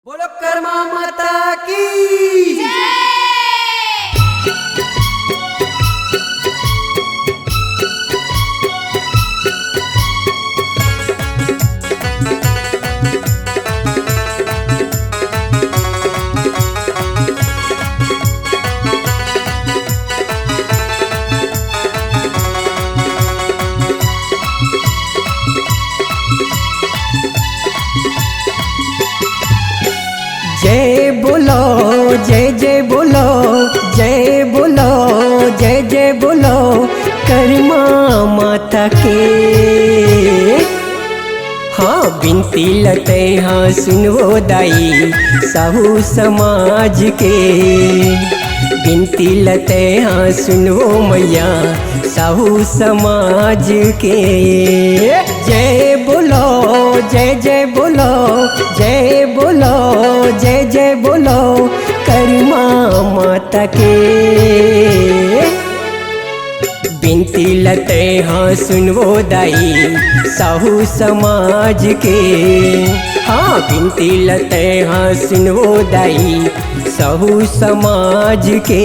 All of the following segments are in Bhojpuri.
बोलो कर्मा माता की जय बोलो जय जय बोलो जय बोलो जय जय बोलो कर्मा माता के। हाँ बिनती लते हाँ सुनवो दाई साहू समाज के। बिनती लते हाँ सुनवो मैया साहू समाज के। जय बोलो जय जय बोलो जय बोलो जय जय बोलो कर्मा माता के। बिनती लते हाँ सुनवो दाई साहू समाज के। हाँ बिनती लते हाँ सुनवो दाई साहू समाज के।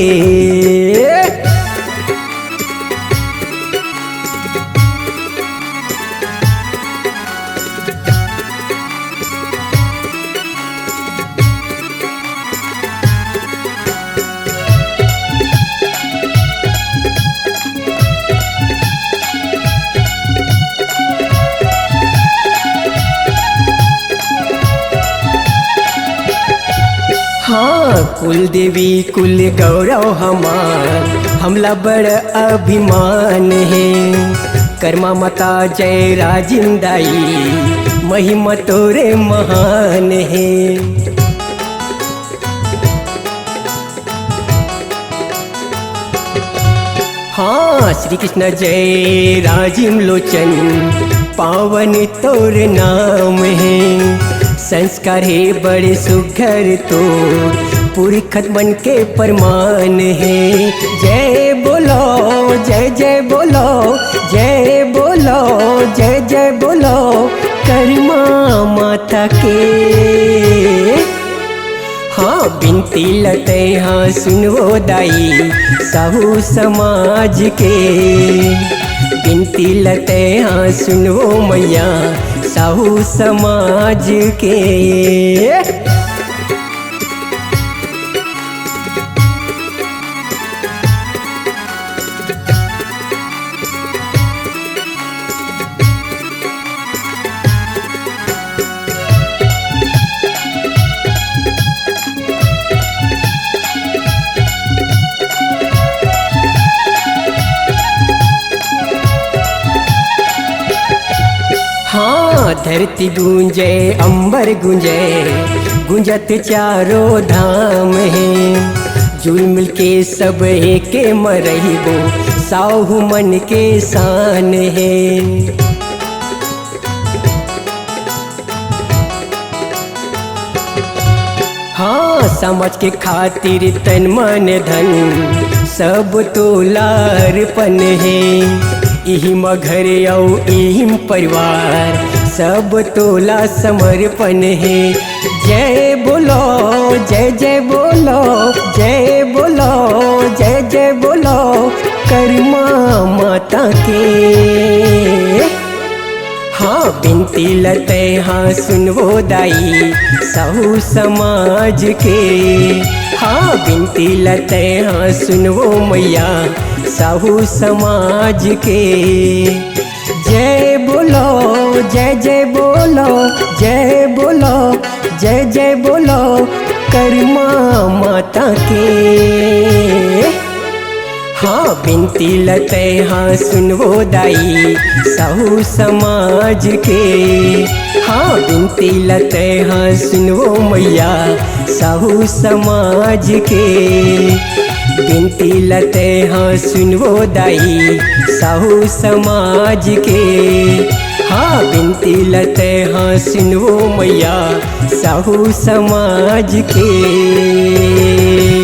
हाँ कुल देवी कुल गौरव हमार हमला बड़ अभिमान है। कर्मा माता जय राजिंदाई महिमा तोरे महान है। हाँ श्री कृष्ण जय राजिम लोचन पावन तोर नाम है। संस्कार है बड़े सुघर तो पुरखत मन के परमान है। जय बोलो जय जय बोलो जय बोलो जय जय बोलो कर्मा माता के। हाँ बिनती लते हाँ सुनवो दाई साहू समाज के। बिनती लते हाँ सुनवो मैया साहू समाज के। हाँ धरती गूंजे अंबर गूंजे गूंजत चारों धाम है। जुल मिल के सब के मरहिबो साहू मन के शान है। हाँ समाज के खातिर तन मन धन सब तोलारपन है। इहिम घर औ इहिम परिवार सब तोला समर्पण है। जय बोलो जय जय बोलो जय बोलो जय जय बोलो कर्मा माता के। हाँ बिनती लते हाँ सुनवो दाई साहू समाज के। हाँ बिनती लते हाँ सुनवो मैया साहू समाज के। जय बोलो जय जय बोलो जय बोलो जय जय बोलो कर्मा माता के। हाँ बिनती लते हाँ सुनवो दाई साहू समाज के। हाँ बिनती लते हाँ सुनवो मैया साहू समाज के। बिनती लते हाँ सुनवो दाई साहू समाज के। हाँ बिनती लते हाँ सुनवो मैया साहू समाज के।